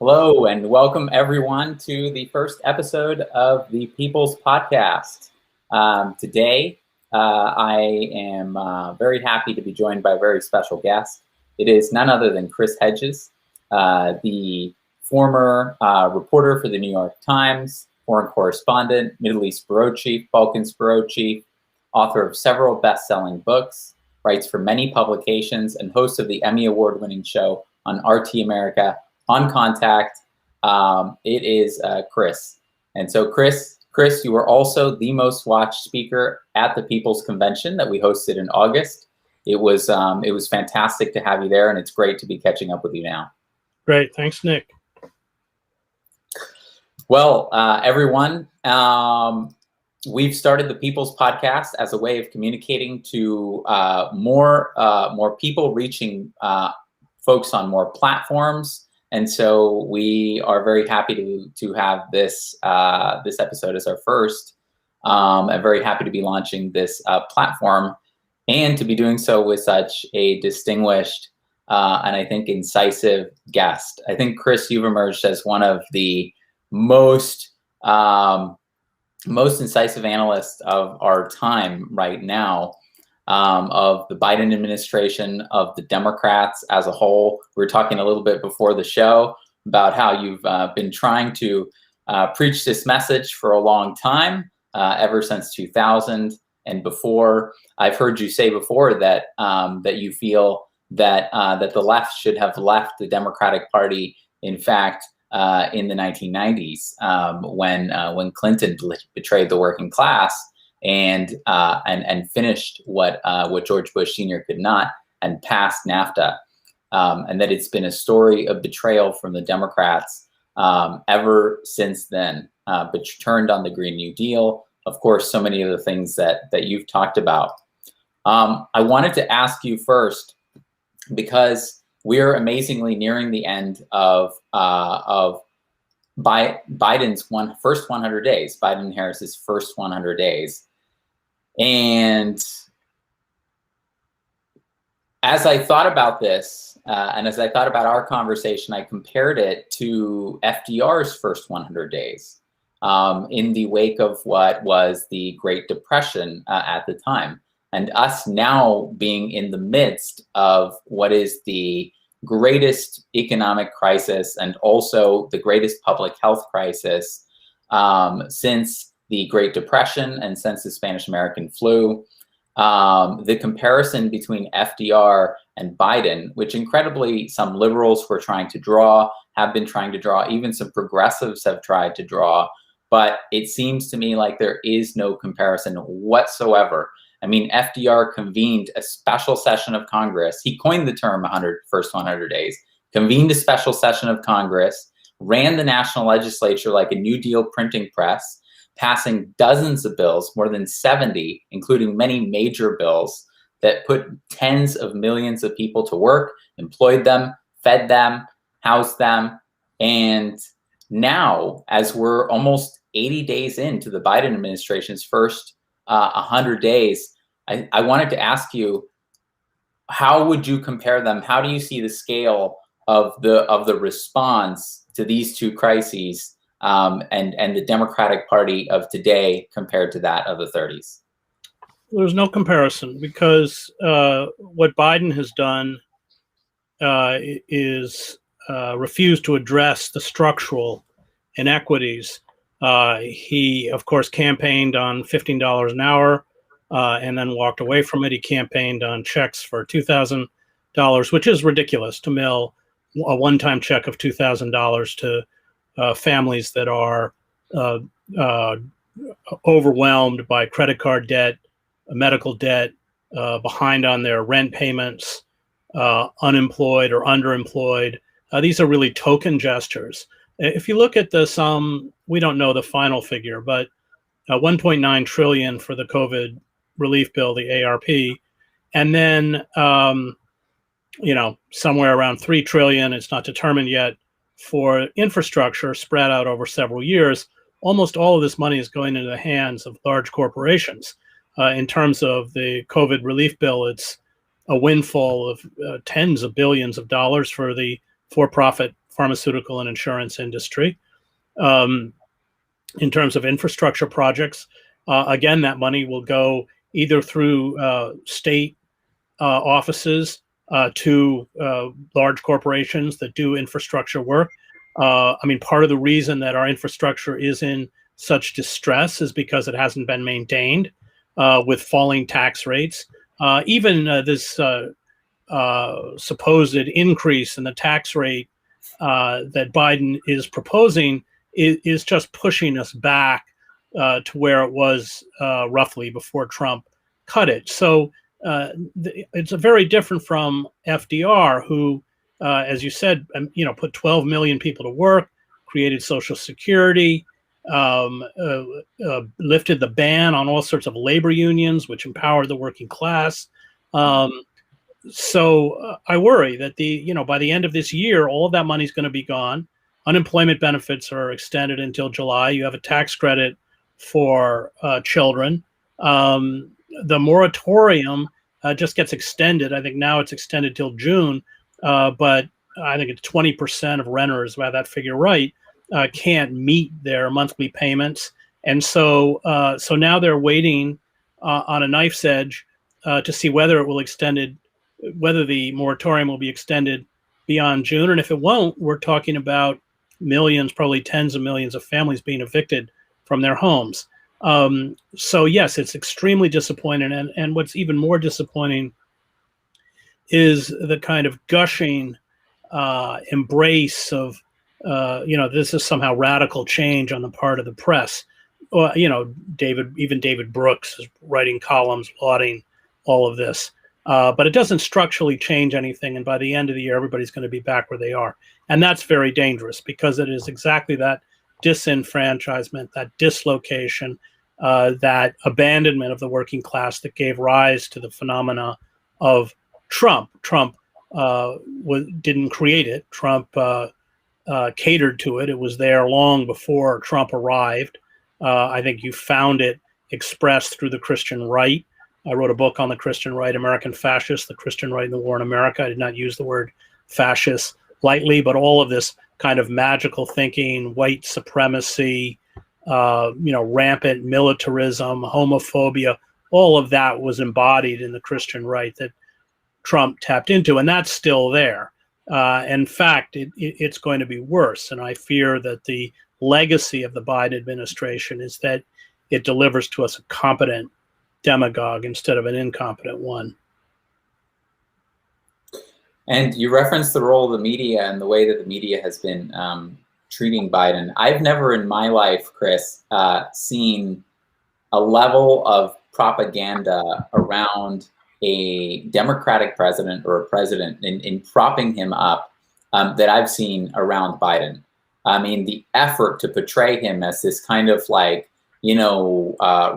Hello and welcome everyone to the first episode of the People's Podcast. Today, I am very happy to be joined by a very special guest. It is none other than Chris Hedges, the former reporter for the New York Times, foreign correspondent, Middle East bureau chief, Balkans bureau chief, author of several best-selling books, writes for many publications, and host of the Emmy Award-winning show on RT America, On Contact. It is Chris. And so Chris, you were also the most watched speaker at the People's Convention that we hosted in August. It was fantastic to have you there, and it's great to be catching up with you now. Great. Thanks, Nick. Well, everyone, we've started the People's Podcast as a way of communicating to more people, reaching folks on more platforms. And so we are very happy to have this episode as our first. I'm very happy to be launching this platform and to be doing so with such a distinguished and I think incisive guest. I think, Chris, you've emerged as one of the most incisive analysts of our time right now. Of the Biden administration, of the Democrats as a whole. We were talking a little bit before the show about how you've been trying to preach this message for a long time, ever since 2000 and before. I've heard you say before that that you feel that that the left should have left the Democratic Party, in fact, in the 1990s when Clinton betrayed the working class. And finished what George Bush Sr. could not, and passed NAFTA, and that it's been a story of betrayal from the Democrats ever since then. But you turned on the Green New Deal, of course, so many of the things that you've talked about. I wanted to ask you first, because we're amazingly nearing the end of Biden's first 100 days, Biden and Harris's first 100 days. And as I thought about this, and as I thought about our conversation, I compared it to FDR's first 100 days in the wake of what was the Great Depression at the time. And us now being in the midst of what is the greatest economic crisis and also the greatest public health crisis since the Great Depression and since the Spanish-American flu. The comparison between FDR and Biden, which incredibly some liberals were trying to draw, have been trying to draw, even some progressives have tried to draw, but it seems to me like there is no comparison whatsoever. I mean, FDR convened a special session of Congress. He coined the term first 100 days, convened a special session of Congress, ran the national legislature like a New Deal printing press, passing dozens of bills, more than 70, including many major bills that put tens of millions of people to work, employed them, fed them, housed them. And now, as we're almost 80 days into the Biden administration's first 100 days, I wanted to ask you, how would you compare them? How do you see the scale of the response to these two crises and the Democratic Party of today compared to that of the 30s? There's no comparison, because what Biden has done is refuse to address the structural inequities. He, of course, campaigned on $15 an hour and then walked away from it. He campaigned on checks for $2,000, which is ridiculous, to mail a one-time check of $2,000 to families that are overwhelmed by credit card debt, medical debt, behind on their rent payments, unemployed or underemployed. These are really token gestures. If you look at the sum, we don't know the final figure, but 1.9 trillion for the COVID relief bill, the ARP, and then somewhere around 3 trillion, it's not determined yet, for infrastructure spread out over several years. Almost all of this money is going into the hands of large corporations. In terms of the COVID relief bill, it's a windfall of tens of billions of dollars for the for-profit pharmaceutical and insurance industry. In terms of infrastructure projects, again, that money will go either through state offices to large corporations that do infrastructure work. I mean, part of the reason that our infrastructure is in such distress is because it hasn't been maintained with falling tax rates. Even this supposed increase in the tax rate that Biden is proposing is just pushing us back to where it was roughly before Trump cut it. So it's a very different from FDR, who, as you said, put 12 million people to work, created Social Security, lifted the ban on all sorts of labor unions, which empowered the working class. So I worry that by the end of this year, all of that money is going to be gone. Unemployment benefits are extended until July. You have a tax credit for children. The moratorium just gets extended. I think now it's extended till June, but I think it's 20% of renters, if I have that figure right, can't meet their monthly payments. And so now they're waiting on a knife's edge to see whether the moratorium will be extended beyond June. And if it won't, we're talking about millions, probably tens of millions of families being evicted from their homes. So yes, it's extremely disappointing. And what's even more disappointing is the kind of gushing embrace of, this is somehow radical change on the part of the press. David Brooks is writing columns lauding all of this. But it doesn't structurally change anything. And by the end of the year, everybody's going to be back where they are. And that's very dangerous, because it is exactly that disenfranchisement, that dislocation, that abandonment of the working class that gave rise to the phenomena of Trump. Trump didn't create it. Trump catered to it. It was there long before Trump arrived. I think you found it expressed through the Christian right. I wrote a book on the Christian right, American Fascists, the Christian right in the war in America. I did not use the word fascist lightly, but all of this kind of magical thinking, white supremacy, rampant militarism, homophobia, all of that was embodied in the Christian right that Trump tapped into, and that's still there. In fact, it's going to be worse, and I fear that the legacy of the Biden administration is that it delivers to us a competent demagogue instead of an incompetent one. And you referenced the role of the media and the way that the media has been treating Biden. I've never in my life, Chris, seen a level of propaganda around a Democratic president or a president in propping him up that I've seen around Biden. I mean, the effort to portray him as this kind of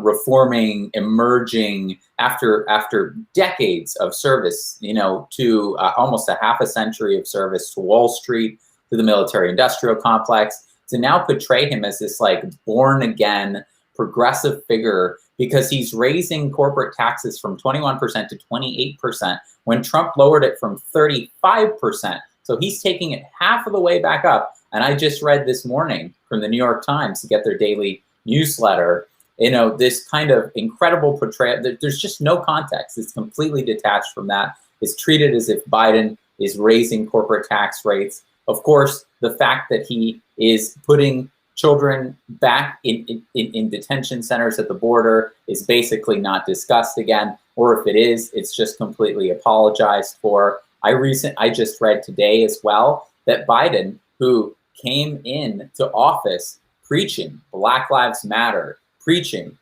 reforming, emerging after decades of service, to almost a half a century of service to Wall Street, to the military-industrial complex, to now portray him as this born again progressive figure because he's raising corporate taxes from 21% to 28% when Trump lowered it from 35%. So he's taking it half of the way back up. And I just read this morning from the New York Times to get their daily newsletter, this kind of incredible portrayal. There's just no context. It's completely detached from that. It's treated as if Biden is raising corporate tax rates. Of course, the fact that he is putting children back in detention centers at the border is basically not discussed again, or if it is, it's just completely apologized for. I just read today as well that Biden, who came into office preaching Black Lives Matter, preaching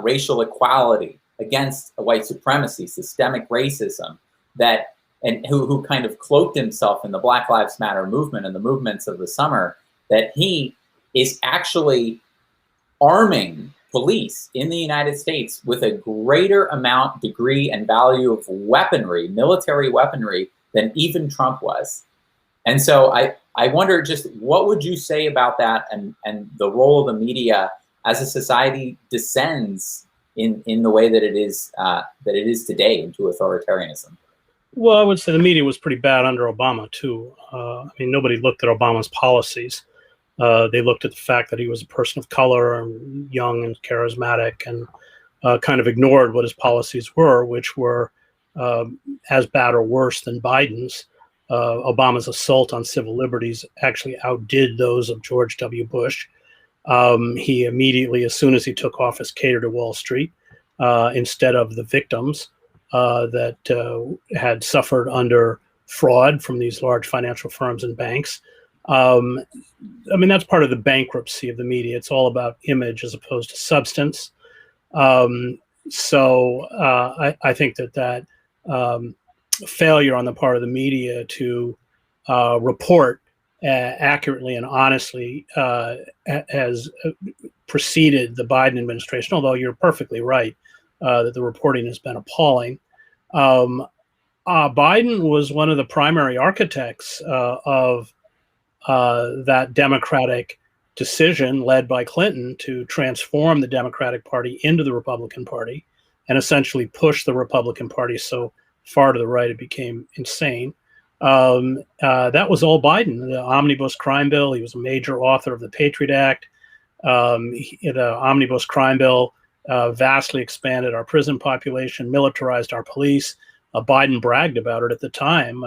racial equality, against white supremacy, systemic racism, and who kind of cloaked himself in the Black Lives Matter movement and the movements of the summer, that he is actually arming police in the United States with a greater degree, and value of weaponry, military weaponry, than even Trump was. And so I wonder, just what would you say about that and the role of the media as a society descends in the way that it is today into authoritarianism? Well, I would say the media was pretty bad under Obama too. I mean, nobody looked at Obama's policies. They looked at the fact that he was a person of color and young and charismatic, and kind of ignored what his policies were, which were as bad or worse than Biden's. Obama's assault on civil liberties actually outdid those of George W. Bush. He immediately, as soon as he took office, catered to Wall Street instead of the victims that had suffered under fraud from these large financial firms and banks. I mean, that's part of the bankruptcy of the media. It's all about image as opposed to substance. I think that failure on the part of the media to report accurately and honestly has preceded the Biden administration, although you're perfectly right that the reporting has been appalling. Biden was one of the primary architects of that Democratic decision led by Clinton to transform the Democratic Party into the Republican Party and essentially push the Republican Party so far to the right it became insane. That was all Biden. The omnibus crime bill, he was a major author of the Patriot Act. The omnibus crime bill vastly expanded our prison population, militarized our police. Biden bragged about it at the time.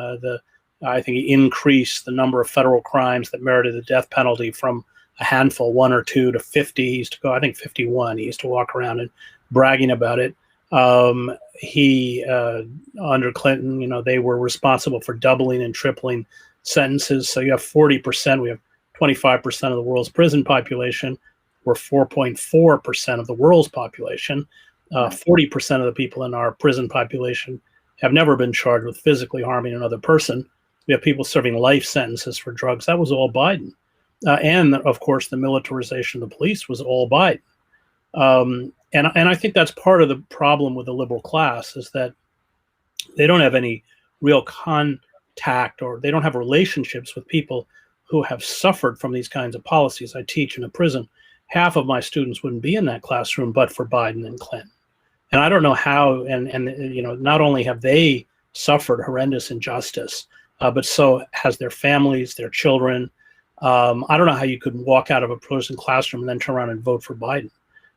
I think he increased the number of federal crimes that merited the death penalty from a handful, 1 or 2, to 50. He used to go, I think, 51. He used to walk around and bragging about it. Under Clinton, they were responsible for doubling and tripling sentences. So you have 40%. We have 25% of the world's prison population. We're 4.4% of the world's population. 40% of the people in our prison population have never been charged with physically harming another person. We have people serving life sentences for drugs. That was all Biden. And of course, the militarization of the police was all Biden. And I think that's part of the problem with the liberal class, is that they don't have any real contact, or they don't have relationships with people who have suffered from these kinds of policies. I teach in a prison. Half of my students wouldn't be in that classroom but for Biden and Clinton. And I don't know how, and not only have they suffered horrendous injustice, but so has their families, their children. I don't know how you could walk out of a prison classroom and then turn around and vote for Biden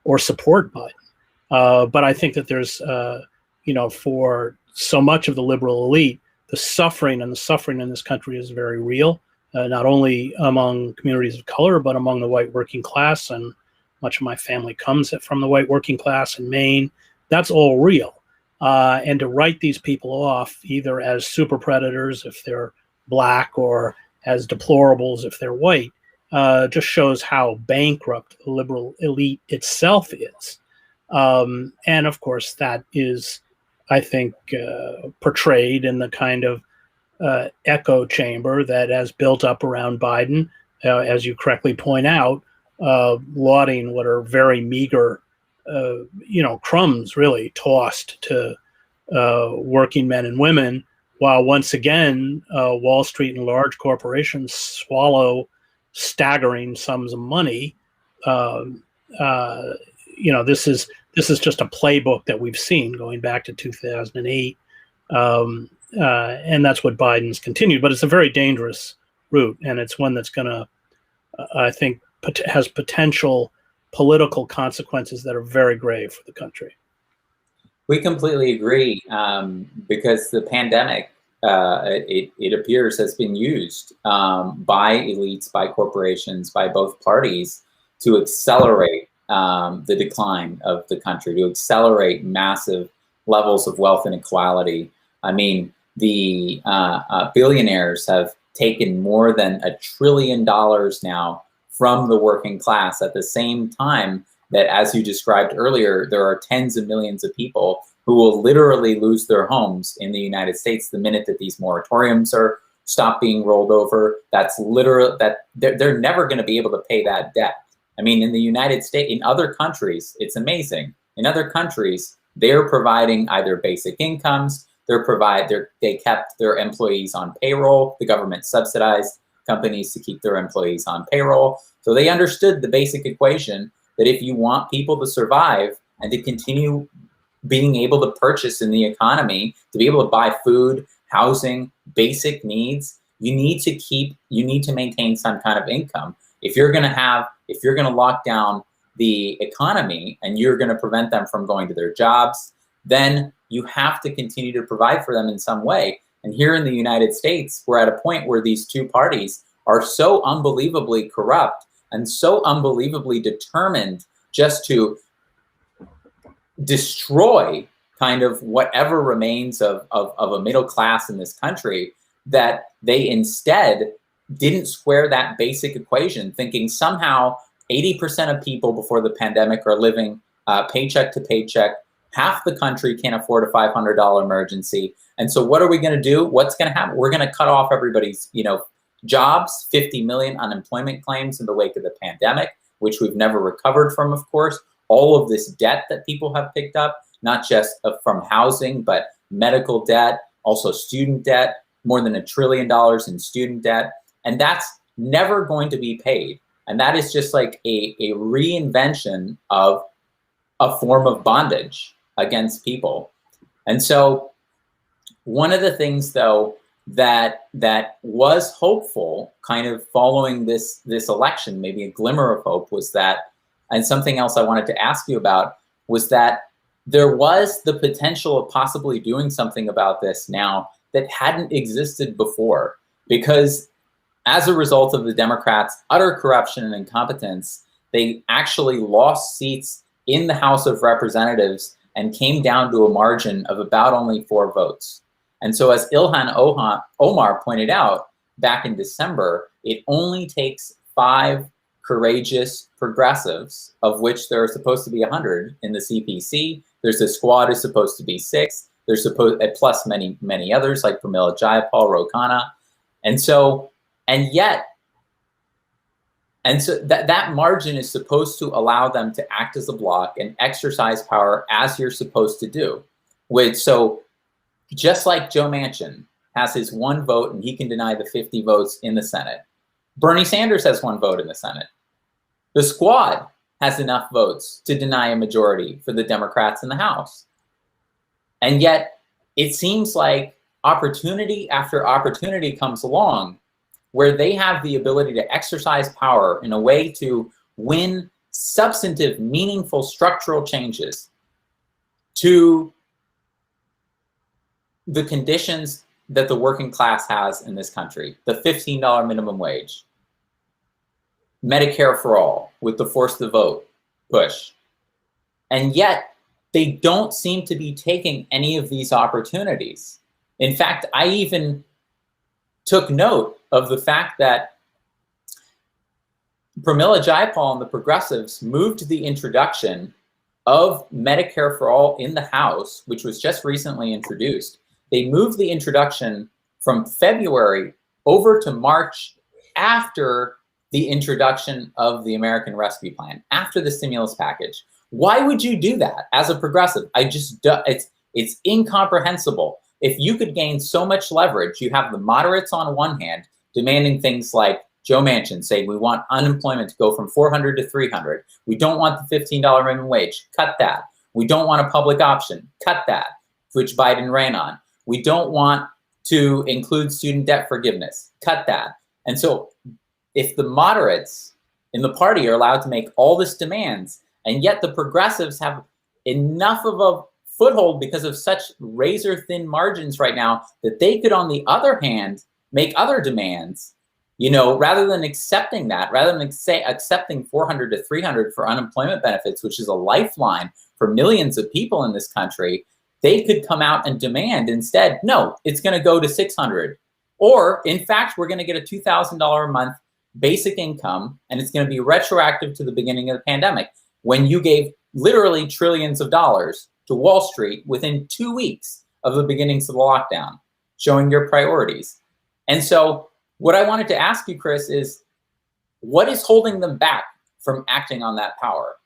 or support Biden. But I think that there's, for so much of the liberal elite, the suffering in this country is very real, not only among communities of color, but among the white working class. And much of my family comes from the white working class in Maine. That's all real. And to write these people off either as super predators if they're black, or as deplorables if they're white, just shows how bankrupt the liberal elite itself is. And of course, that is, I think, portrayed in the kind of echo chamber that has built up around Biden, as you correctly point out, lauding what are very meager, crumbs really tossed to working men and women, while once again, Wall Street and large corporations swallow staggering sums of money. This is just a playbook that we've seen going back to 2008. And that's what Biden's continued, but it's a very dangerous route. And it's one that's going to, I think, has potential political consequences that are very grave for the country. We completely agree, because the pandemic, it appears, has been used by elites, by corporations, by both parties to accelerate the decline of the country, to accelerate massive levels of wealth inequality. I mean, the billionaires have taken more than $1 trillion now from the working class, at the same time that, as you described earlier, there are tens of millions of people who will literally lose their homes in the United States the minute that these moratoriums are stop being rolled over. That's literal, that they're never going to be able to pay that debt. I mean, in the United States, in other countries, it's amazing. In other countries, they're providing either basic incomes, they kept their employees on payroll. The government subsidized companies to keep their employees on payroll. So they understood the basic equation that if you want people to survive and to continue being able to purchase in the economy, to be able to buy food, housing, basic needs, you need to maintain some kind of income. If you're going to lock down the economy and you're going to prevent them from going to their jobs, then you have to continue to provide for them in some way. And here in the United States, we're at a point where these two parties are so unbelievably corrupt and so unbelievably determined just to destroy kind of whatever remains of a middle class in this country, that they instead didn't square that basic equation, thinking somehow 80% of people before the pandemic are living paycheck to paycheck. Half the country can't afford a $500 emergency. And so what are we going to do? What's going to happen? We're going to cut off everybody's, jobs, 50 million unemployment claims in the wake of the pandemic, which we've never recovered from, of course. All of this debt that people have picked up, not just from housing, but medical debt, also student debt, more than $1 trillion in student debt. And that's never going to be paid. And that is just like a reinvention of a form of bondage against people. And so one of the things, though, that was hopeful kind of following this election, maybe a glimmer of hope, was that, and something else I wanted to ask you about, was that there was the potential of possibly doing something about this now that hadn't existed before. Because as a result of the Democrats' utter corruption and incompetence, they actually lost seats in the House of Representatives and came down to a margin of about only 4 votes. And so as Ilhan Omar pointed out back in December, it only takes 5 courageous progressives, of which there are supposed to be 100 in the CPC. There's a squad is supposed to be 6. There's plus many others like Pramila Jayapal, Ro Khanna. And so that margin is supposed to allow them to act as a bloc and exercise power as you're supposed to do. So just like Joe Manchin has his 1 vote and he can deny the 50 votes in the Senate, Bernie Sanders has 1 vote in the Senate. The squad has enough votes to deny a majority for the Democrats in the House. And yet it seems like opportunity after opportunity comes along where they have the ability to exercise power in a way to win substantive, meaningful structural changes to the conditions that the working class has in this country. The $15 minimum wage, Medicare for all with the force the vote push. And yet they don't seem to be taking any of these opportunities. In fact, I even took note of the fact that Pramila Jayapal and the progressives moved the introduction of Medicare for all in the House, which was just recently introduced. They moved the introduction from February over to March after the introduction of the American Rescue Plan, after the stimulus package. Why would you do that as a progressive? It's incomprehensible. If you could gain so much leverage, you have the moderates on one hand demanding things like Joe Manchin saying we want unemployment to go from 400 to 300. We don't want the $15 minimum wage. Cut that. We don't want a public option. Cut that, which Biden ran on. We don't want to include student debt forgiveness. Cut that. And so if the moderates in the party are allowed to make all this demands, and yet the progressives have enough of a foothold because of such razor thin margins right now that they could, on the other hand, make other demands, rather than accepting that, rather than accepting 400 to 300 for unemployment benefits, which is a lifeline for millions of people in this country, they could come out and demand instead, no, it's going to go to 600. Or in fact, we're going to get a $2,000 a month basic income, and it's going to be retroactive to the beginning of the pandemic, when you gave literally trillions of dollars to Wall Street within 2 weeks of the beginnings of the lockdown, showing your priorities. And so what I wanted to ask you, Chris, is what is holding them back from acting on that power?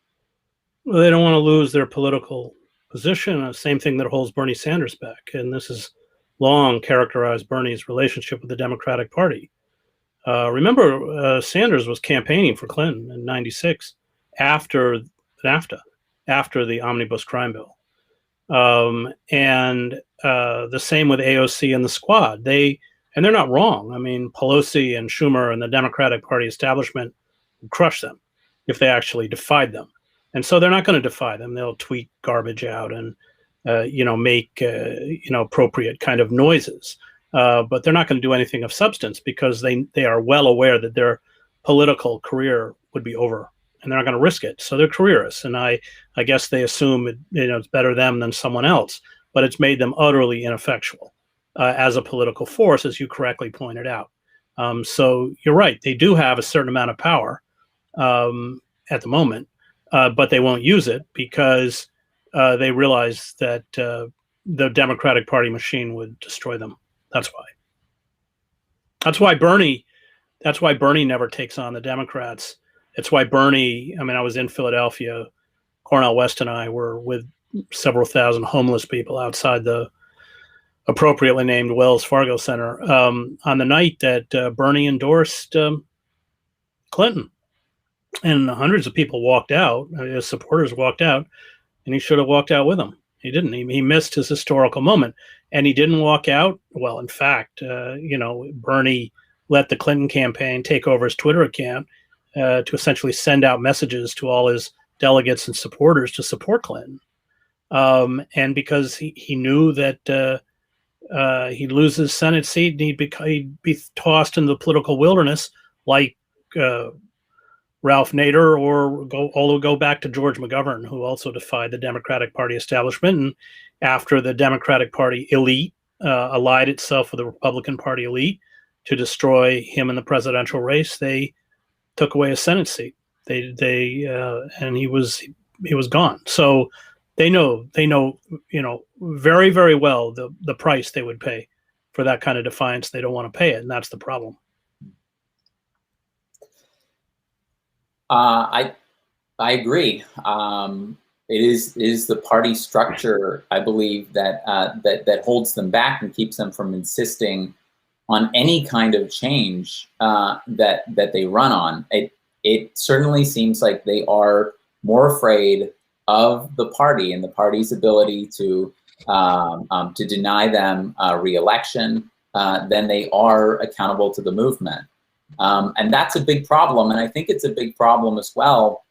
Well, they don't want to lose their political position. The same thing that holds Bernie Sanders back. And this has long characterized Bernie's relationship with the Democratic Party. Remember, Sanders was campaigning for Clinton in '96 after NAFTA, after the omnibus crime bill. And the same with AOC and the Squad. And they're not wrong. I mean, Pelosi and Schumer and the Democratic Party establishment would crush them if they actually defied them. And so they're not going to defy them. They'll tweet garbage out and make appropriate kind of noises. But they're not going to do anything of substance because they are well aware that their political career would be over, and they're not going to risk it. So they're careerists, and I guess they assume it's better them than someone else, but it's made them utterly ineffectual as a political force, as you correctly pointed out. So you're right; they do have a certain amount of power at the moment, but they won't use it because they realize that the Democratic Party machine would destroy them. That's why. That's why Bernie never takes on the Democrats. It's why Bernie, I mean, I was in Philadelphia. Cornel West and I were with several thousand homeless people outside the appropriately named Wells Fargo Center on the night that Bernie endorsed Clinton. And hundreds of people walked out, his supporters walked out, and he should have walked out with them. He didn't. He missed his historical moment. And he didn't walk out. Well, in fact, Bernie let the Clinton campaign take over his Twitter account to essentially send out messages to all his delegates and supporters to support Clinton. And because he knew that he'd lose his Senate seat and he'd be tossed into the political wilderness like Ralph Nader, or go back to George McGovern, who also defied the Democratic Party establishment. And after the Democratic Party elite allied itself with the Republican Party elite to destroy him in the presidential race, they took away his Senate seat. And he was gone. So they know very, very well the price they would pay for that kind of defiance. They don't want to pay it, and that's the problem. I agree. It is the party structure, I believe, that holds them back and keeps them from insisting on any kind of change that they run on. It certainly seems like they are more afraid of the party and the party's ability to deny them re-election than they are accountable to the movement. And that's a big problem. And I think it's a big problem as well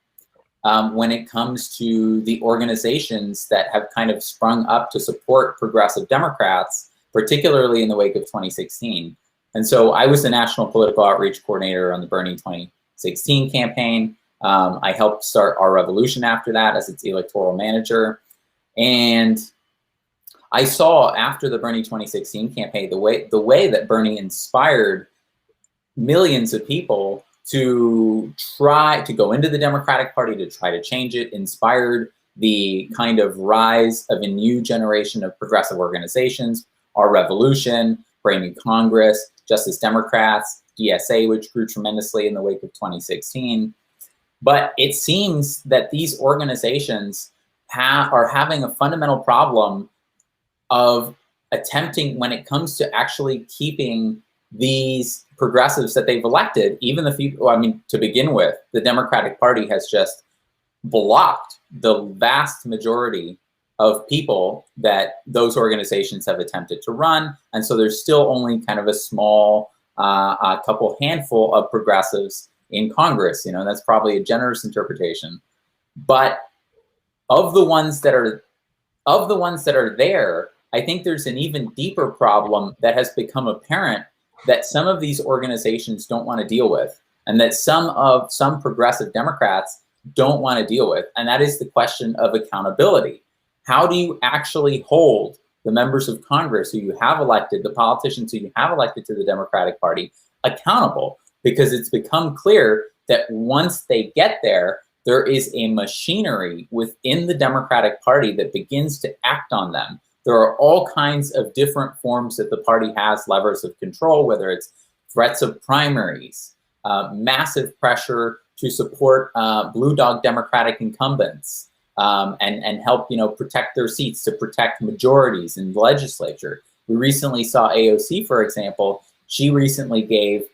when it comes to the organizations that have kind of sprung up to support progressive Democrats, particularly in the wake of 2016. And so I was the national political outreach coordinator on the Bernie 2016 campaign. I helped start Our Revolution after that as its electoral manager. And I saw after the Bernie 2016 campaign, the way that Bernie inspired millions of people to try to go into the Democratic Party, to try to change it, inspired the kind of rise of a new generation of progressive organizations, Our Revolution, Brand New Congress, Justice Democrats, DSA, which grew tremendously in the wake of 2016. But it seems that these organizations are having a fundamental problem of attempting, when it comes to actually keeping these progressives that they've elected, even to begin with, the Democratic Party has just blocked the vast majority of people that those organizations have attempted to run. And so there's still only kind of a small handful of progressives in Congress. That's probably a generous interpretation. But of the ones that are there, I think there's an even deeper problem that has become apparent that some of these organizations don't want to deal with, and that some progressive Democrats don't want to deal with. And that is the question of accountability. How do you actually hold the members of Congress who you have elected, the politicians who you have elected to the Democratic Party, accountable? Because it's become clear that once they get there, there is a machinery within the Democratic Party that begins to act on them. There are all kinds of different forms that the party has levers of control, whether it's threats of primaries, massive pressure to support blue dog Democratic incumbents, and help protect their seats, to protect majorities in the legislature. We recently saw AOC, for example. She recently gave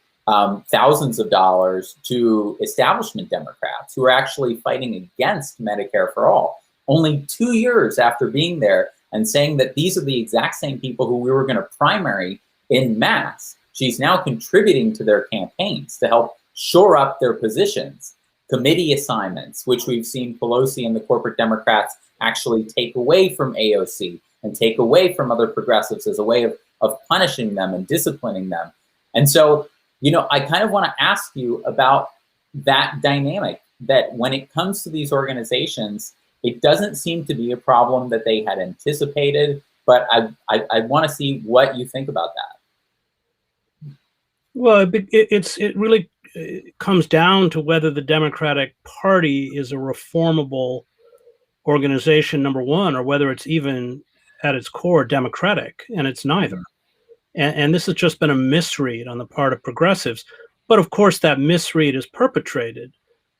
thousands of dollars to establishment Democrats who are actually fighting against Medicare for all. Only 2 years after being there, and saying that these are the exact same people who we were going to primary in mass. She's now contributing to their campaigns to help shore up their positions. Committee assignments, which we've seen Pelosi and the corporate Democrats actually take away from AOC and take away from other progressives as a way of punishing them and disciplining them. And so, I kind of want to ask you about that dynamic, that when it comes to these organizations, it doesn't seem to be a problem that they had anticipated, but I want to see what you think about that. Well, it really comes down to whether the Democratic Party is a reformable organization, number one, or whether it's even at its core democratic, and it's neither. And this has just been a misread on the part of progressives. But of course, that misread is perpetrated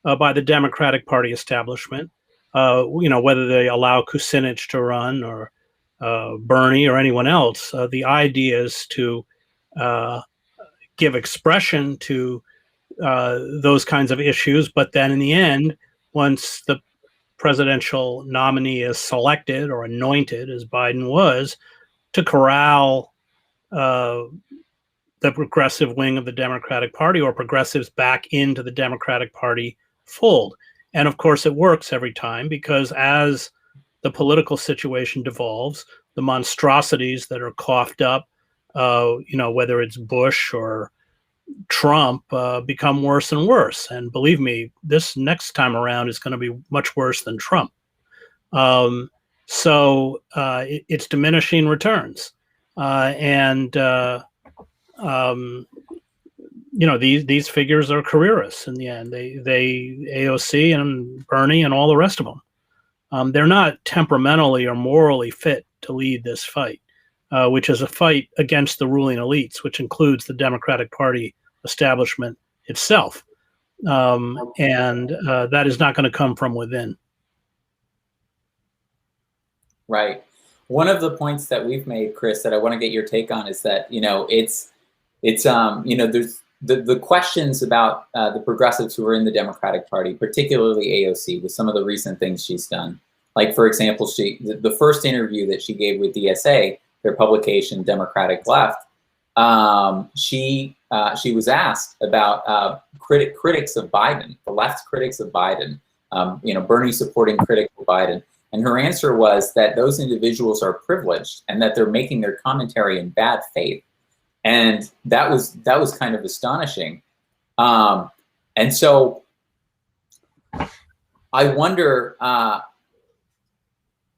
by the Democratic Party establishment. Whether they allow Kucinich to run or Bernie or anyone else, the idea is to give expression to those kinds of issues. But then in the end, once the presidential nominee is selected or anointed, as Biden was, to corral the progressive wing of the Democratic Party or progressives back into the Democratic Party fold. And of course, it works every time, because as the political situation devolves, the monstrosities that are coughed up, whether it's Bush or Trump, become worse and worse. And believe me, this next time around is going to be much worse than Trump. It's diminishing returns. These figures are careerists in the end. They AOC and Bernie and all the rest of them. They're not temperamentally or morally fit to lead this fight, which is a fight against the ruling elites, which includes the Democratic Party establishment itself. That is not going to come from within. Right. One of the points that we've made, Chris, that I want to get your take on is that, there's the questions about the progressives who are in the Democratic Party, particularly AOC, with some of the recent things she's done. Like, for example, the first interview that she gave with DSA, their publication, Democratic Left, she was asked about critics of Biden, the left's critics of Biden, Bernie supporting critics of Biden. And her answer was that those individuals are privileged and that they're making their commentary in bad faith. And that was kind of astonishing. And so I wonder,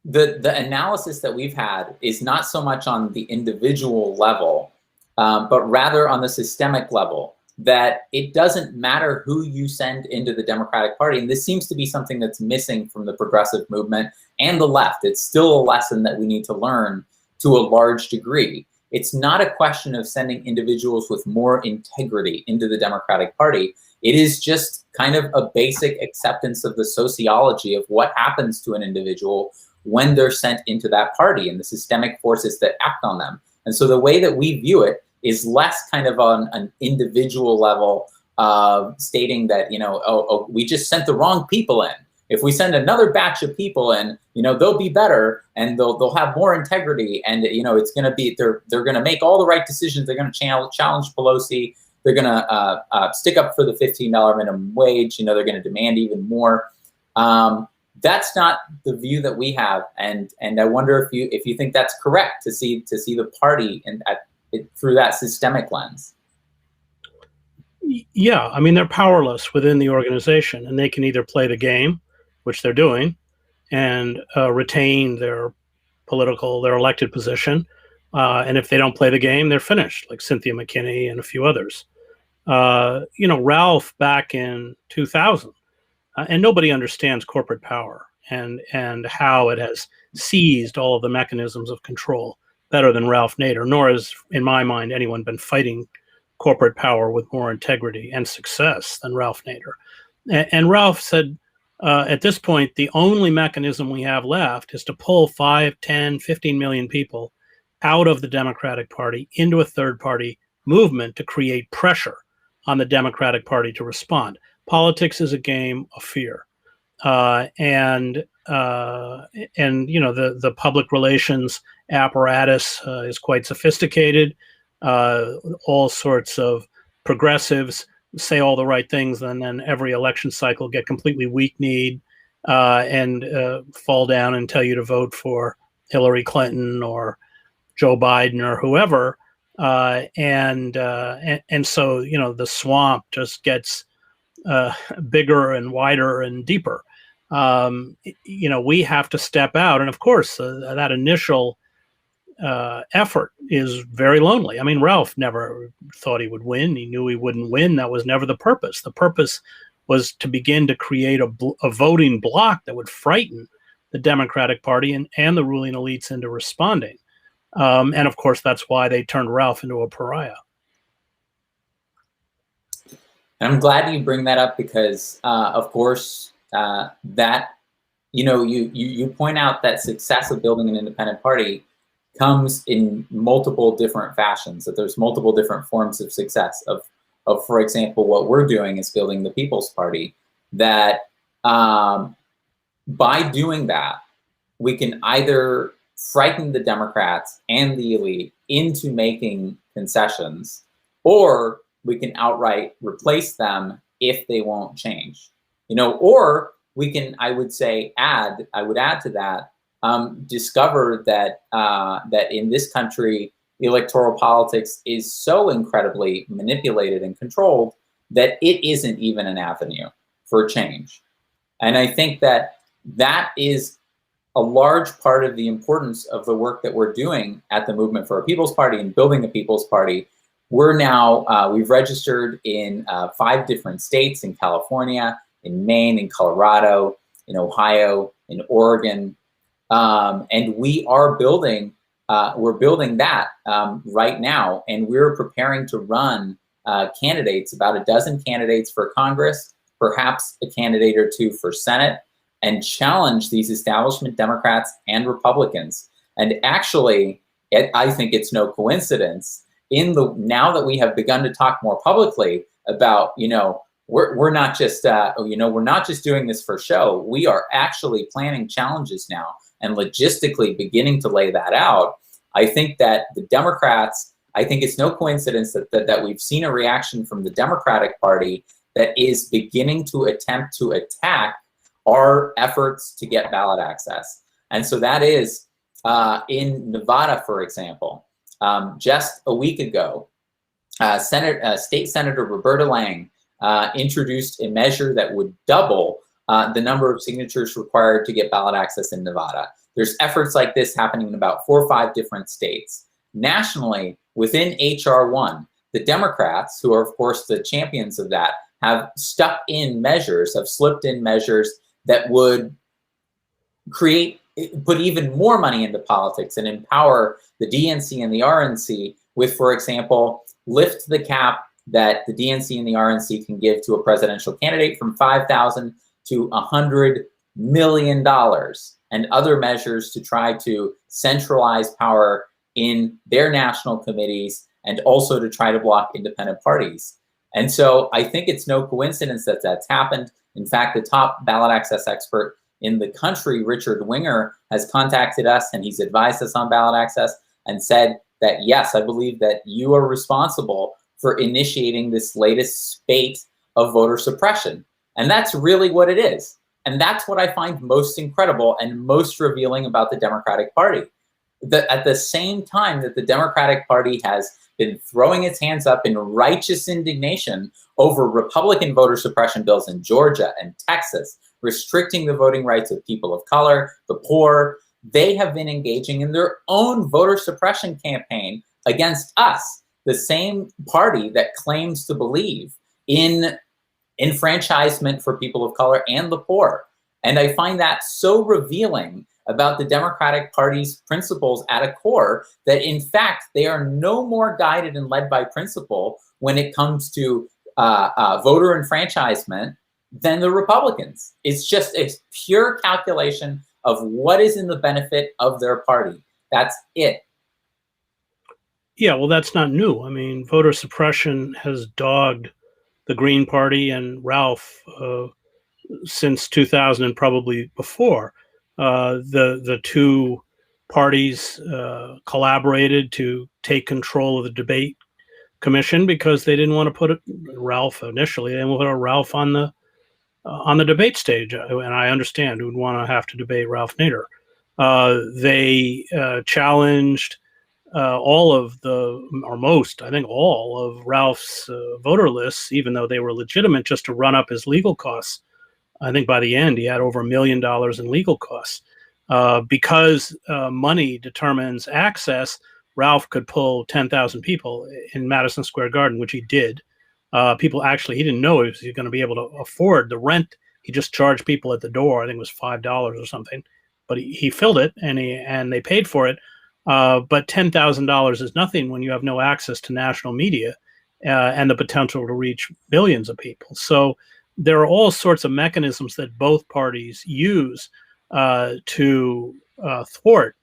the analysis that we've had is not so much on the individual level, but rather on the systemic level, that it doesn't matter who you send into the Democratic Party. And this seems to be something that's missing from the progressive movement and the left. It's still a lesson that we need to learn to a large degree. It's not a question of sending individuals with more integrity into the Democratic Party. It is just kind of a basic acceptance of the sociology of what happens to an individual when they're sent into that party and the systemic forces that act on them. And so the way that we view it is less kind of on an individual level, stating that, we just sent the wrong people in. If we send another batch of people in, they'll be better and they'll have more integrity, and it's going to be they're going to make all the right decisions. They're going to challenge Pelosi. They're going to stick up for the $15 minimum wage. They're going to demand even more. That's not the view that we have, and I wonder if you think that's correct to see the party through that systemic lens. Yeah, I mean, they're powerless within the organization, and they can either play the game, which they're doing, and retain their elected position. And if they don't play the game, they're finished, like Cynthia McKinney and a few others. Ralph back in 2000, and nobody understands corporate power and how it has seized all of the mechanisms of control better than Ralph Nader, nor has, in my mind, anyone been fighting corporate power with more integrity and success than Ralph Nader. And Ralph said, at this point, the only mechanism we have left is to pull 5, 10, 15 million people out of the Democratic Party into a third-party movement to create pressure on the Democratic Party to respond. Politics is a game of fear. And and the public relations apparatus is quite sophisticated. All sorts of progressives say all the right things, and then every election cycle get completely weak-kneed and fall down and tell you to vote for Hillary Clinton or Joe Biden or whoever. And so the swamp just gets bigger and wider and deeper. We have to step out, and of course, that initial effort is very lonely. I mean, Ralph never thought he would win. He knew he wouldn't win. That was never the purpose. The purpose was to begin to create a voting bloc that would frighten the Democratic Party and the ruling elites into responding. And of course, that's why they turned Ralph into a pariah. And I'm glad you bring that up because, of course, that you point out that success of building an independent party comes in multiple different fashions. That there's multiple different forms of success. Of for example, what we're doing is building the People's Party. That by doing that, we can either frighten the Democrats and the elite into making concessions, or we can outright replace them if they won't change. Or we can, I would add to that, discover that that in this country, the electoral politics is so incredibly manipulated and controlled that it isn't even an avenue for change. And I think that is a large part of the importance of the work that we're doing at the Movement for a People's Party and building the People's Party. We're now, we've registered in 5 different states, in California, in Maine, in Colorado, in Ohio, in Oregon. And we are building, we're building that right now. And we're preparing to run candidates, about a dozen candidates for Congress, perhaps a candidate or 2 for Senate, and challenge these establishment Democrats and Republicans. And actually, I think it's no coincidence now that we have begun to talk more publicly about, we're not just, we're not just doing this for show. We are actually planning challenges now and logistically beginning to lay that out. I think that the Democrats, I think it's no coincidence that we've seen a reaction from the Democratic Party that is beginning to attempt to attack our efforts to get ballot access. And so that is in Nevada, for example. Just a week ago, State Senator Roberta Lang introduced a measure that would double the number of signatures required to get ballot access in Nevada. There's efforts like this happening in about 4 or 5 different states. Nationally, within H.R. 1, the Democrats, who are of course the champions of that, have slipped in measures that would put even more money into politics and empower the DNC and the RNC with, for example, lift the cap that the DNC and the RNC can give to a presidential candidate from $5,000 to $100 million, and other measures to try to centralize power in their national committees and also to try to block independent parties. And so I think it's no coincidence that that's happened. In fact, the top ballot access expert in the country, Richard Winger, has contacted us and he's advised us on ballot access and said that, yes, I believe that you are responsible for initiating this latest spate of voter suppression. And that's really what it is. And that's what I find most incredible and most revealing about the Democratic Party. That at the same time that the Democratic Party has been throwing its hands up in righteous indignation over Republican voter suppression bills in Georgia and Texas, restricting the voting rights of people of color, the poor, they have been engaging in their own voter suppression campaign against us, the same party that claims to believe in enfranchisement for people of color and the poor. And I find that so revealing about the Democratic Party's principles at a core that, in fact, they are no more guided and led by principle when it comes to voter enfranchisement than the Republicans. It's just a pure calculation of what is in the benefit of their party. That's it. Yeah, well, that's not new. I mean, voter suppression has dogged the Green Party and Ralph since 2000 and probably before. The two parties collaborated to take control of the debate commission because they didn't want to put Ralph initially. They didn't want to put Ralph on the debate stage, and I understand who would want to have to debate Ralph Nader. They challenged all of or most, I think all of Ralph's voter lists, even though they were legitimate, just to run up his legal costs. I think by the end, he had over $1 million in legal costs. Because money determines access, Ralph could pull 10,000 people in Madison Square Garden, which he did. People actually, he didn't know he was going to be able to afford the rent. He just charged people at the door. I think it was $5 or something, but he filled it and they paid for it. But $10,000 is nothing when you have no access to national media and the potential to reach billions of people. So there are all sorts of mechanisms that both parties use to thwart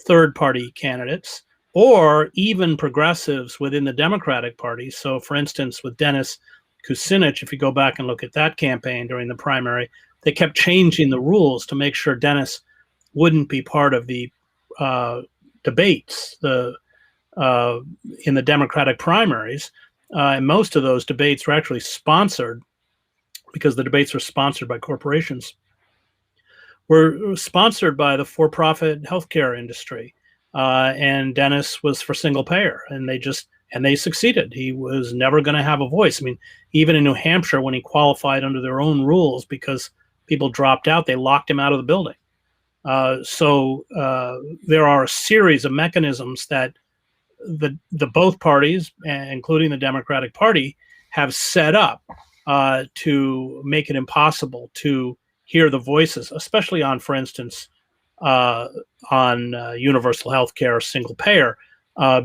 third-party candidates or even progressives within the Democratic Party. So, for instance, with Dennis Kucinich, if you go back and look at that campaign during the primary, they kept changing the rules to make sure Dennis wouldn't be part of the debates in the Democratic primaries. And most of those debates were actually sponsored, because the debates were sponsored by corporations, were sponsored by the for-profit healthcare industry. And Dennis was for single payer, and they succeeded. He was never going to have a voice. I mean, even in New Hampshire, when he qualified under their own rules, because people dropped out, they locked him out of the building. So there are a series of mechanisms that the both parties, including the Democratic Party, have set up to make it impossible to hear the voices, especially on, for instance, on universal health care, single payer,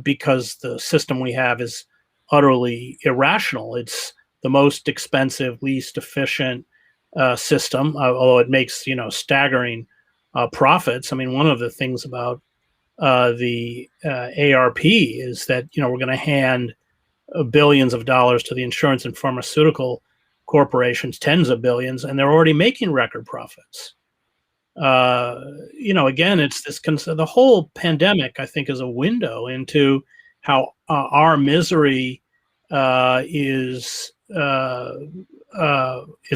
because the system we have is utterly irrational. It's the most expensive, least efficient system, although it makes staggering profits. I mean, one of the things about the ARP is that we're going to hand billions of dollars to the insurance and pharmaceutical corporations, tens of billions, and they're already making record profits. Again, it's the whole pandemic, I think, is a window into how our misery is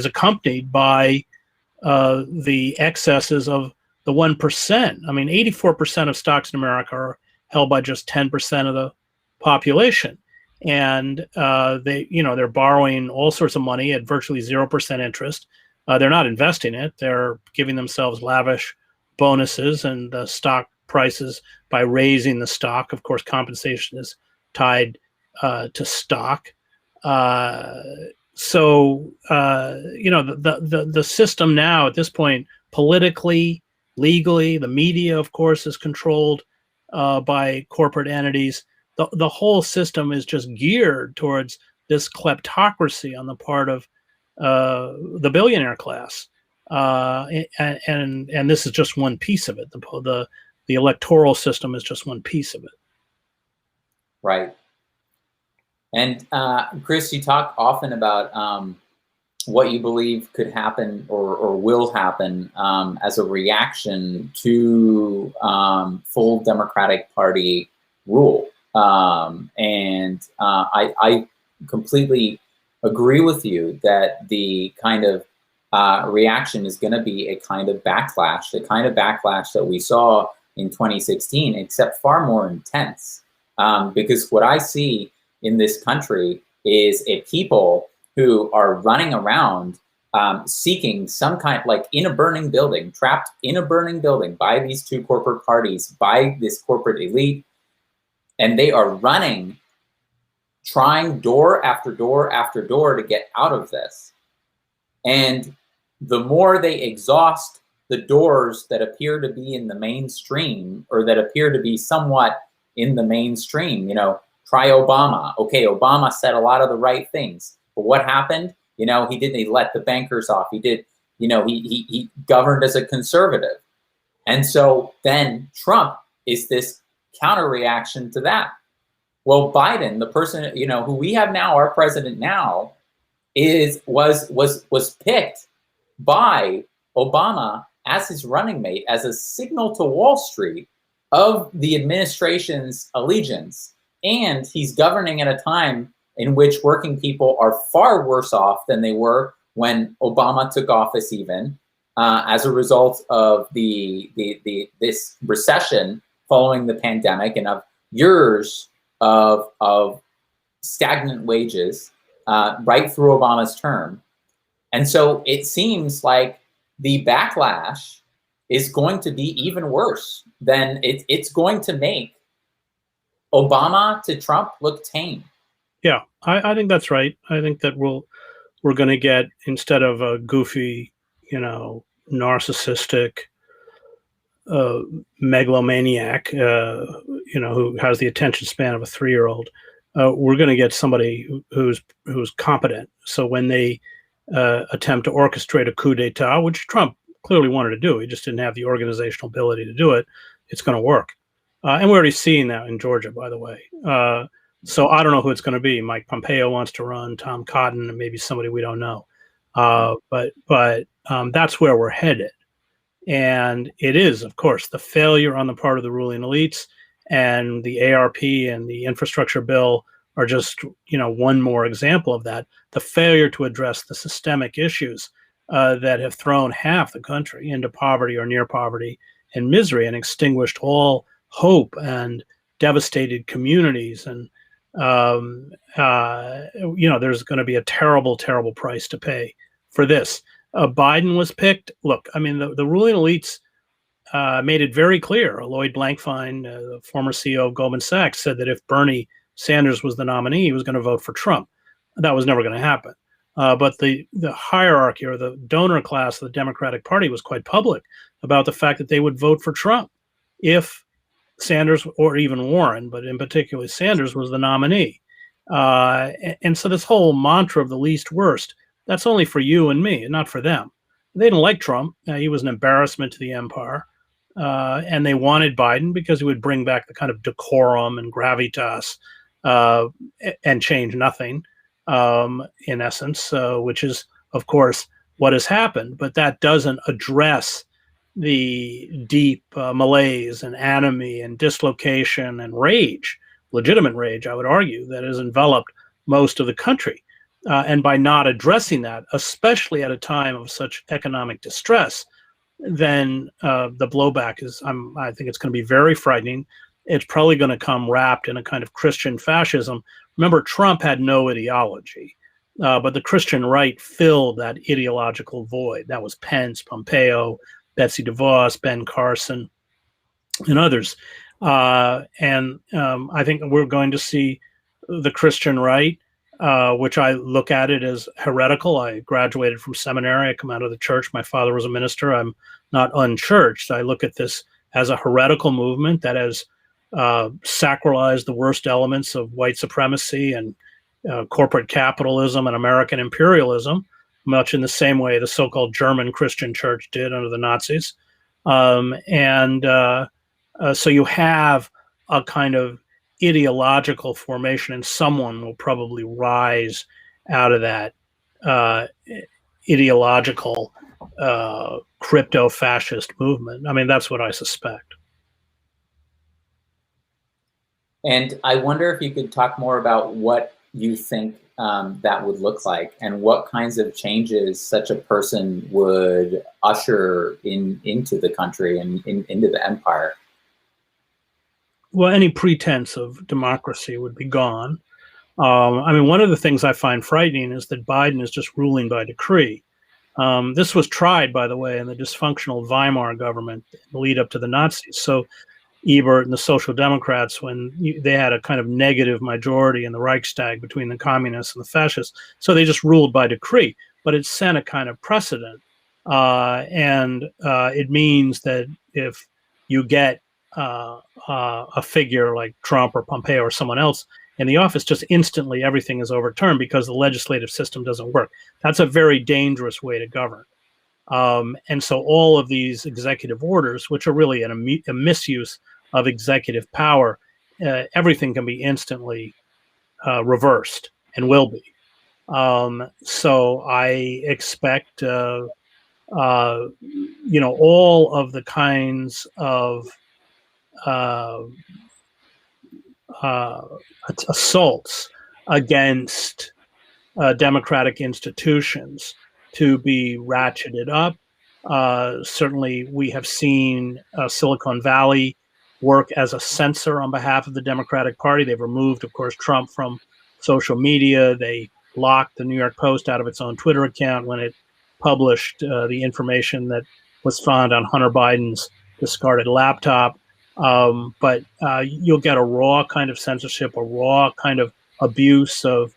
accompanied by the excesses of the 1%. I mean, 84% of stocks in America are held by just 10% of the population. And they're borrowing all sorts of money at virtually 0% interest. They're not investing it. They're giving themselves lavish bonuses and stock prices by raising the stock. Of course, compensation is tied to stock. The system now at this point, politically, legally, the media, of course, is controlled by corporate entities. The whole system is just geared towards this kleptocracy on the part of the billionaire class, and this is just one piece of it. The electoral system is just one piece of it. Right. And Chris, you talk often about what you believe could happen or will happen as a reaction to full Democratic Party rule. I completely agree with you that the kind of reaction is going to be a kind of backlash, the kind of backlash that we saw in 2016, except far more intense. Because what I see in this country is a people who are running around seeking some kind, like in a burning building, trapped in a burning building by these two corporate parties, by this corporate elite, and they are running, trying door after door after door to get out of this. And the more they exhaust the doors that appear to be in the mainstream, or that appear to be somewhat in the mainstream, try Obama. Okay, Obama said a lot of the right things, but what happened? He let the bankers off. He did, he governed as a conservative. And so then Trump is this counter reaction to that. Well, Biden, the person, who we have now, our president now, was picked by Obama as his running mate as a signal to Wall Street of the administration's allegiance. And he's governing at a time in which working people are far worse off than they were when Obama took office, even as a result of this recession following the pandemic and of years of stagnant wages right through Obama's term. And so it seems like the backlash is going to be even worse. Than it's going to make Obama to Trump look tame. Yeah, I think that's right. I think that we're going to get, instead of a goofy, narcissistic megalomaniac, who has the attention span of a 3-year-old, we're going to get somebody who's competent. So when they attempt to orchestrate a coup d'etat, which Trump clearly wanted to do, he just didn't have the organizational ability to do it, it's going to work. And we're already seeing that in Georgia, by the way. So I don't know who it's going to be. Mike Pompeo wants to run, Tom Cotton, and maybe somebody we don't know. But that's where we're headed. And it is, of course, the failure on the part of the ruling elites, and the ARP and the infrastructure bill are just, one more example of that. The failure to address the systemic issues that have thrown half the country into poverty or near poverty and misery, and extinguished all hope and devastated communities. And, there's going to be a terrible, terrible price to pay for this. Biden was picked. Look, I mean, the ruling elites made it very clear. Lloyd Blankfein, the former CEO of Goldman Sachs, said that if Bernie Sanders was the nominee, he was going to vote for Trump. That was never going to happen. But the hierarchy, or the donor class of the Democratic Party, was quite public about the fact that they would vote for Trump if Sanders, or even Warren, but in particular Sanders, was the nominee. And so this whole mantra of the least worst, that's only for you and me, and not for them. They didn't like Trump. He was an embarrassment to the empire. And they wanted Biden because he would bring back the kind of decorum and gravitas and change nothing, in essence, which is, of course, what has happened. But that doesn't address the deep malaise and anomie and dislocation and rage, legitimate rage, I would argue, that has enveloped most of the country. And by not addressing that, especially at a time of such economic distress, then the blowback is, I think it's going to be very frightening. It's probably going to come wrapped in a kind of Christian fascism. Remember, Trump had no ideology, but the Christian right filled that ideological void. That was Pence, Pompeo, Betsy DeVos, Ben Carson, and others. And I think we're going to see the Christian right, which I look at it as heretical. I graduated from seminary. I come out of the church. My father was a minister. I'm not unchurched. I look at this as a heretical movement that has sacralized the worst elements of white supremacy and corporate capitalism and American imperialism, much in the same way the so-called German Christian church did under the Nazis. So you have a kind of ideological formation, and someone will probably rise out of that ideological crypto-fascist movement. I mean, that's what I suspect. And I wonder if you could talk more about what you think that would look like, and what kinds of changes such a person would usher into the country and into the empire. Well, any pretense of democracy would be gone. I mean, one of the things I find frightening is that Biden is just ruling by decree. This was tried, by the way, in the dysfunctional Weimar government in the lead up to the Nazis. So Ebert and the Social Democrats, when they had a kind of negative majority in the Reichstag between the communists and the fascists, so they just ruled by decree. But it set a kind of precedent. And it means that if you get a figure like Trump or Pompeo or someone else in the office, just instantly everything is overturned because the legislative system doesn't work. That's a very dangerous way to govern. And so all of these executive orders, which are really a misuse of executive power, everything can be instantly reversed, and will be. So I expect all of the kinds of uh, uh, assaults against democratic institutions to be ratcheted up. Certainly, we have seen Silicon Valley work as a censor on behalf of the Democratic Party. They've removed, of course, Trump from social media. They locked the New York Post out of its own Twitter account when it published the information that was found on Hunter Biden's discarded laptop. But you'll get a raw kind of censorship, a raw kind of abuse of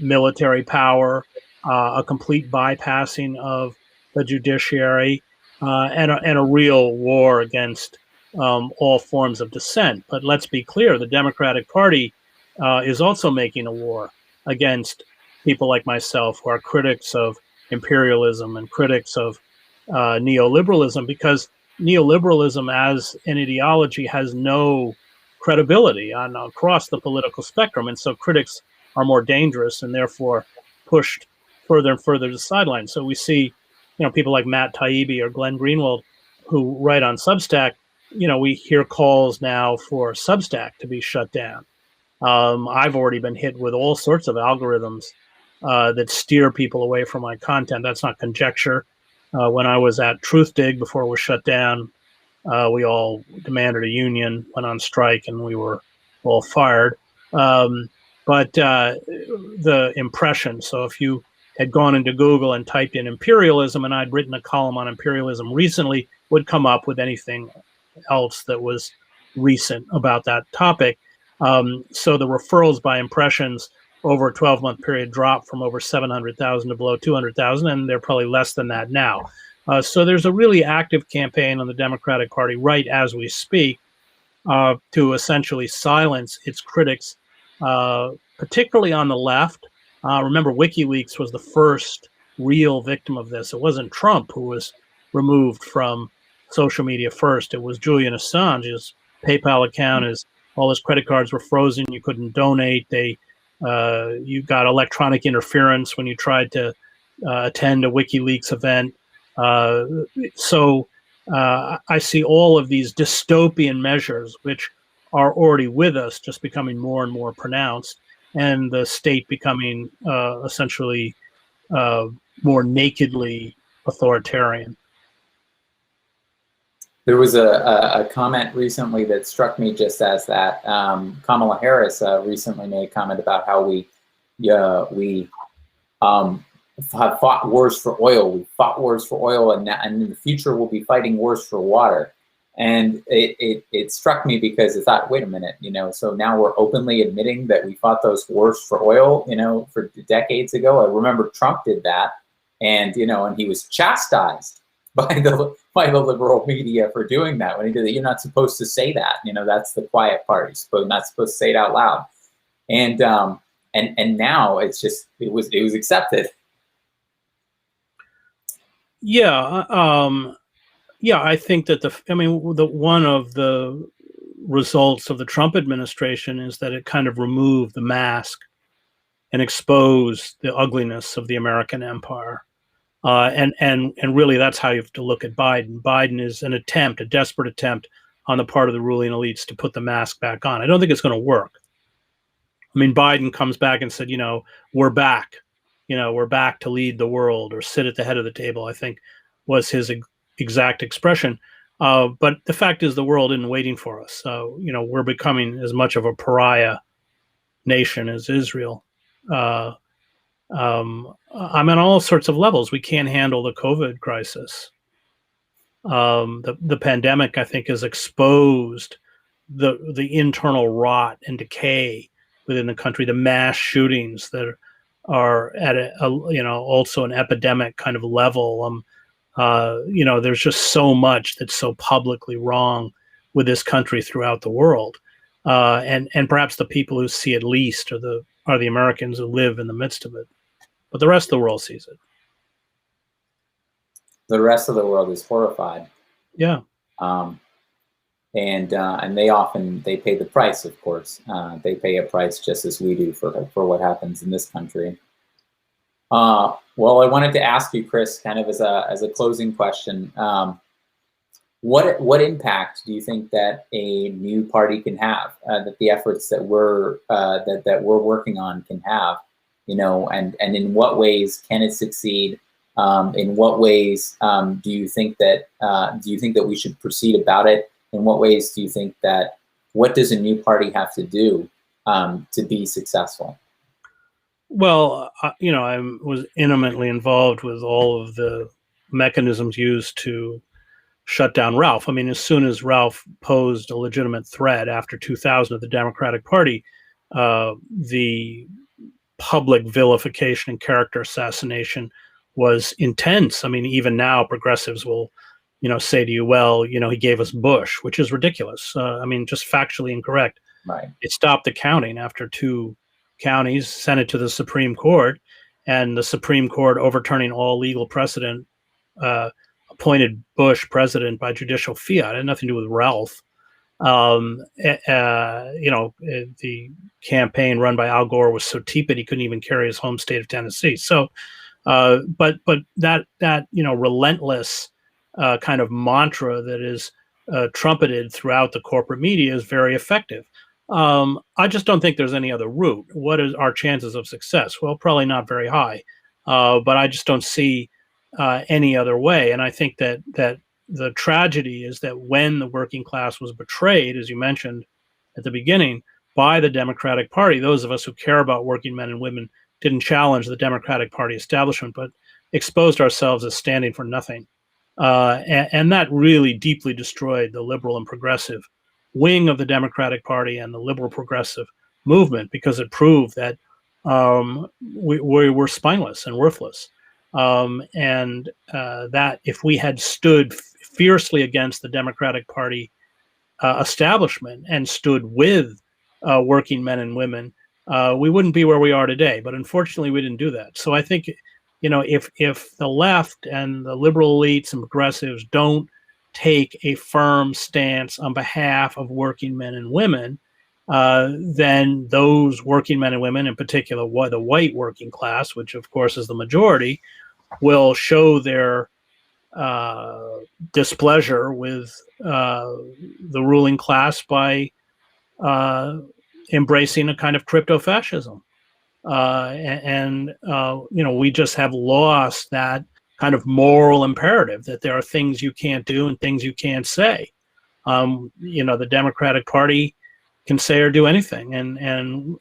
military power, a complete bypassing of the judiciary, and a real war against all forms of dissent. But let's be clear, the Democratic Party is also making a war against people like myself who are critics of imperialism and critics of neoliberalism, because neoliberalism as an ideology has no credibility across the political spectrum. And so critics are more dangerous and therefore pushed further and further to the sidelines. So we see, people like Matt Taibbi or Glenn Greenwald who write on Substack. We hear calls now for Substack to be shut down. I've already been hit with all sorts of algorithms that steer people away from my content. That's not conjecture. When I was at TruthDig before it was shut down, we all demanded a union, went on strike, and we were all fired. But the impression, so if you had gone into Google and typed in imperialism, and I'd written a column on imperialism recently, would come up with anything else that was recent about that topic. So the referrals by impressions over a 12-month period dropped from over 700,000 to below 200,000, and they're probably less than that now. So there's a really active campaign on the Democratic Party right as we speak to essentially silence its critics, particularly on the left. Remember, WikiLeaks was the first real victim of this. It wasn't Trump who was removed from social media first. It was Julian Assange. His PayPal account, all his credit cards were frozen. You couldn't donate. You got electronic interference when you tried to attend a WikiLeaks event. So I see all of these dystopian measures, which are already with us, just becoming more and more pronounced, and the state becoming essentially more nakedly authoritarian. There was a comment recently that struck me just as that. Kamala Harris recently made a comment about how we have fought wars for oil. We fought wars for oil, and in the future we'll be fighting wars for water. And it struck me because I thought, wait a minute, so now we're openly admitting that we fought those wars for oil, for decades ago. I remember Trump did that, and and he was chastised by the liberal media for doing that when he did it. You're not supposed to say that. That's the quiet part. You're not supposed to say it out loud. And now it's just it was accepted. Yeah, I think that one of the results of the Trump administration is that it kind of removed the mask and exposed the ugliness of the American empire. And really, that's how you have to look at Biden. Biden is a desperate attempt on the part of the ruling elites to put the mask back on. I don't think it's going to work. Biden comes back and said, we're back. We're back to lead the world or sit at the head of the table, I think was his exact expression. But the fact is the world isn't waiting for us. So, we're becoming as much of a pariah nation as Israel. On all sorts of levels. We can't handle the COVID crisis. The pandemic, I think, has exposed the internal rot and decay within the country, the mass shootings that are at also an epidemic kind of level. There's just so much that's so publicly wrong with this country throughout the world. And perhaps the people who see it least are the Americans who live in the midst of it. But the rest of the world sees it. The rest of the world is horrified. Yeah. And they pay the price, of course. They pay a price just as we do for what happens in this country. Well, I wanted to ask you, Chris, kind of as a closing question. What impact do you think that a new party can have? That the efforts that we're working on can have, and in what ways can it succeed? In what ways do you think that we should proceed about it? In what ways do you think that what does a new party have to do to be successful? Well, I was intimately involved with all of the mechanisms used to shut down Ralph. I mean, as soon as Ralph posed a legitimate threat after 2000 of the Democratic Party, the public vilification and character assassination was intense. I mean, even now, progressives will, say to you, well, he gave us Bush, which is ridiculous. I mean, just factually incorrect. Right. It stopped the counting after 2 counties, sent it to the Supreme Court, and the Supreme Court, overturning all legal precedent, appointed Bush president by judicial fiat. It had nothing to do with Ralph. The campaign run by Al Gore was so tepid he couldn't even carry his home state of Tennessee. So, but that relentless kind of mantra that is trumpeted throughout the corporate media is very effective. I just don't think there's any other route. What is our chances of success? Well, probably not very high, but I just don't see any other way. And I think that the tragedy is that when the working class was betrayed, as you mentioned at the beginning, by the Democratic Party, those of us who care about working men and women didn't challenge the Democratic Party establishment, but exposed ourselves as standing for nothing. And that really deeply destroyed the liberal and progressive wing of the Democratic Party and the liberal progressive movement, because it proved that we were spineless and worthless. That if we had stood fiercely against the Democratic Party establishment and stood with working men and women, we wouldn't be where we are today. But unfortunately, we didn't do that. So I think, if the left and the liberal elites and progressives don't take a firm stance on behalf of working men and women, then those working men and women, in particular the white working class, which of course is the majority, will show their displeasure with the ruling class by embracing a kind of crypto-fascism. We just have lost that kind of moral imperative that there are things you can't do and things you can't say. The Democratic Party can say or do anything, and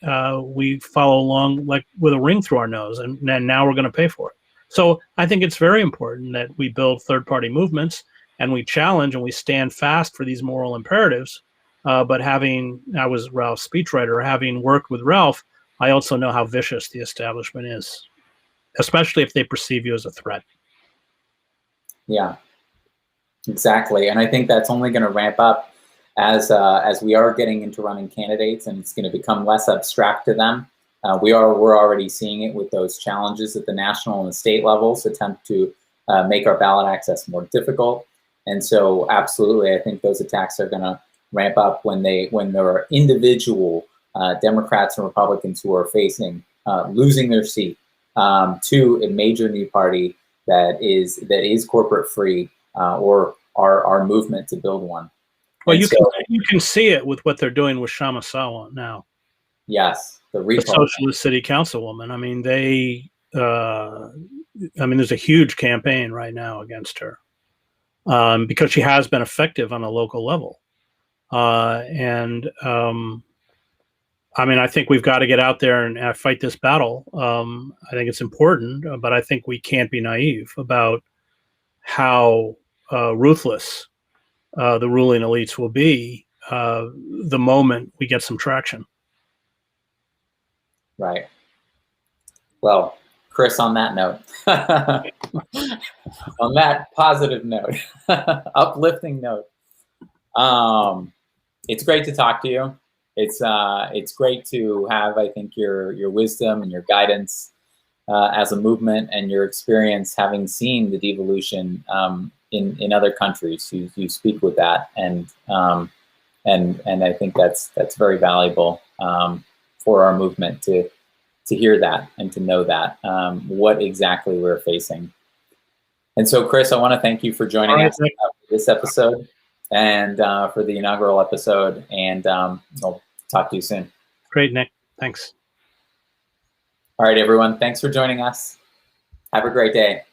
we follow along like with a ring through our nose, and now we're going to pay for it. So I think it's very important that we build third-party movements and we challenge and we stand fast for these moral imperatives. But I was Ralph's speechwriter, having worked with Ralph, I also know how vicious the establishment is, especially if they perceive you as a threat. Yeah, exactly. And I think that's only going to ramp up as we are getting into running candidates, and it's going to become less abstract to them. We're already seeing it with those challenges at the national and the state levels, attempt to make our ballot access more difficult. And so absolutely, I think those attacks are going to ramp up when there are individual Democrats and Republicans who are facing losing their seat to a major new party that is corporate free, or our movement to build one. Well, you can see it with what they're doing with Shamasawa now. Yes, the socialist city councilwoman. I mean, there's a huge campaign right now against her because she has been effective on a local level. I think we've got to get out there and fight this battle. I think it's important, but I think we can't be naive about how ruthless the ruling elites will be the moment we get some traction. Right. Well, Chris, on that note, on that positive note, uplifting note, it's great to talk to you. It's great to have, I think, your wisdom and your guidance as a movement, and your experience having seen the devolution in other countries. You speak with that, and I think that's very valuable for our movement to hear that and to know that, what exactly we're facing. And so, Chris, I want to thank you for joining us for this episode and for the inaugural episode. And I'll talk to you soon. Great, Nick. Thanks. All right, everyone. Thanks for joining us. Have a great day.